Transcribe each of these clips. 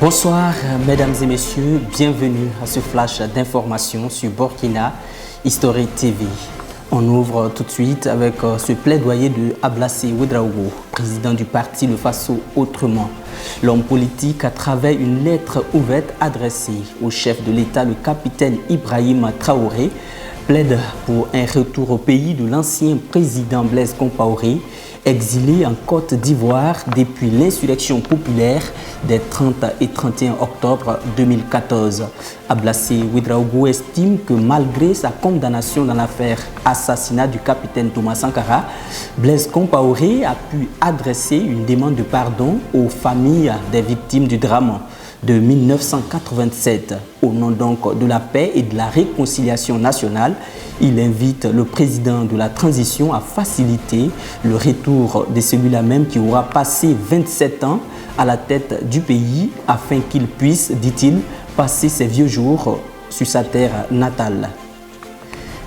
Bonsoir mesdames et messieurs, bienvenue à ce flash d'information sur Burkina History TV. On ouvre tout de suite avec ce plaidoyer de Ablassé Ouedraogo, président du parti Le Faso Autrement. L'homme politique, à travers une lettre ouverte adressée au chef de l'État, le capitaine Ibrahima Traoré, plaide pour un retour au pays de l'ancien président Blaise Compaoré, exilé en Côte d'Ivoire depuis l'insurrection populaire des 30 et 31 octobre 2014. Ablassé Ouedraogo estime que malgré sa condamnation dans l'affaire assassinat du capitaine Thomas Sankara, Blaise Compaoré a pu adresser une demande de pardon aux familles des victimes du drame de 1987. Au nom donc de la paix et de la réconciliation nationale, il invite le président de la transition à faciliter le retour de celui-là même qui aura passé 27 ans à la tête du pays afin qu'il puisse, dit-il, passer ses vieux jours sur sa terre natale.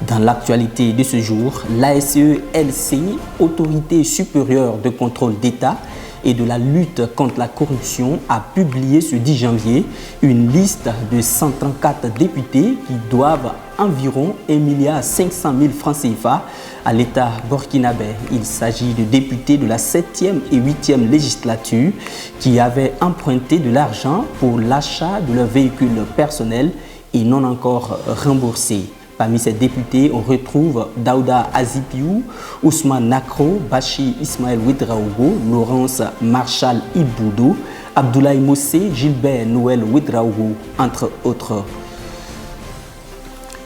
Dans l'actualité de ce jour, l'ASE-LC, Autorité supérieure de contrôle d'État et de la lutte contre la corruption, a publié ce 10 janvier une liste de 134 députés qui doivent environ 1,5 milliard francs CFA à l'État burkinabé. Il s'agit de députés de la 7e et 8e législature qui avaient emprunté de l'argent pour l'achat de leurs véhicules personnels et non encore remboursés. Parmi ces députés, on retrouve Daouda Azipiou, Ousmane Nakro, Bachir Ismaël Ouedraogo, Laurence Marshall Iboudo, Abdoulaye Mossé, Gilbert Noël Ouedraogo, entre autres.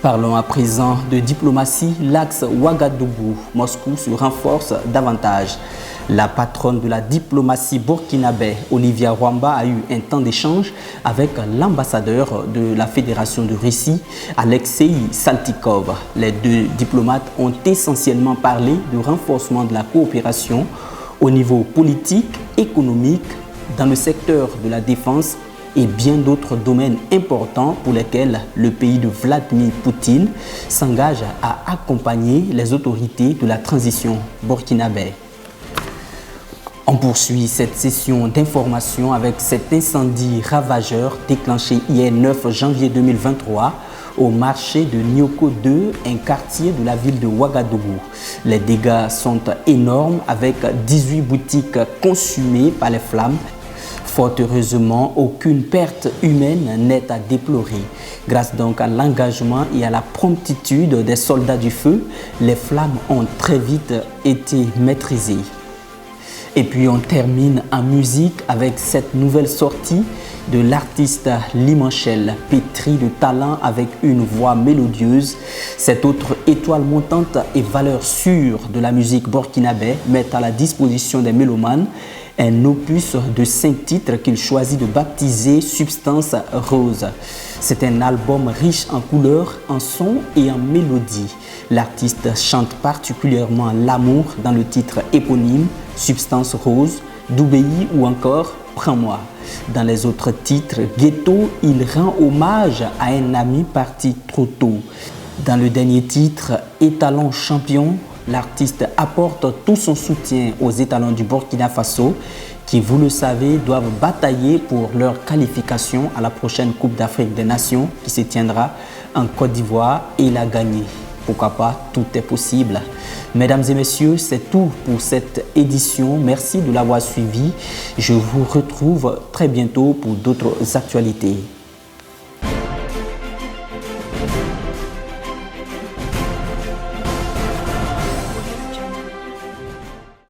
Parlons à présent de diplomatie. L'axe Ouagadougou-Moscou se renforce davantage. La patronne de la diplomatie burkinabé, Olivia Rwamba, a eu un temps d'échange avec l'ambassadeur de la Fédération de Russie, Alexei Saltykov. Les deux diplomates ont essentiellement parlé de renforcement de la coopération au niveau politique, économique, dans le secteur de la défense et bien d'autres domaines importants pour lesquels le pays de Vladimir Poutine s'engage à accompagner les autorités de la transition burkinabé. On poursuit cette session d'information avec cet incendie ravageur déclenché hier 9 janvier 2023 au marché de Nioko 2, un quartier de la ville de Ouagadougou. Les dégâts sont énormes avec 18 boutiques consumées par les flammes. Fort heureusement, aucune perte humaine n'est à déplorer. Grâce donc à l'engagement et à la promptitude des soldats du feu, les flammes ont très vite été maîtrisées. Et puis on termine en musique avec cette nouvelle sortie de l'artiste Limanchel, pétri de talent avec une voix mélodieuse. Cette autre étoile montante et valeur sûre de la musique burkinabé met à la disposition des mélomanes un opus de 5 titres qu'il choisit de baptiser Substance Rose. C'est un album riche en couleurs, en sons et en mélodies. L'artiste chante particulièrement l'amour dans le titre éponyme Substance Rose, Doubéi ou encore Prends-moi. Dans les autres titres, Ghetto, il rend hommage à un ami parti trop tôt. Dans le dernier titre, Étalon champion, l'artiste apporte tout son soutien aux étalons du Burkina Faso qui, vous le savez, doivent batailler pour leur qualification à la prochaine Coupe d'Afrique des Nations qui se tiendra en Côte d'Ivoire et la gagner. Pourquoi pas, tout est possible. Mesdames et messieurs, c'est tout pour cette édition. Merci de l'avoir suivi. Je vous retrouve très bientôt pour d'autres actualités.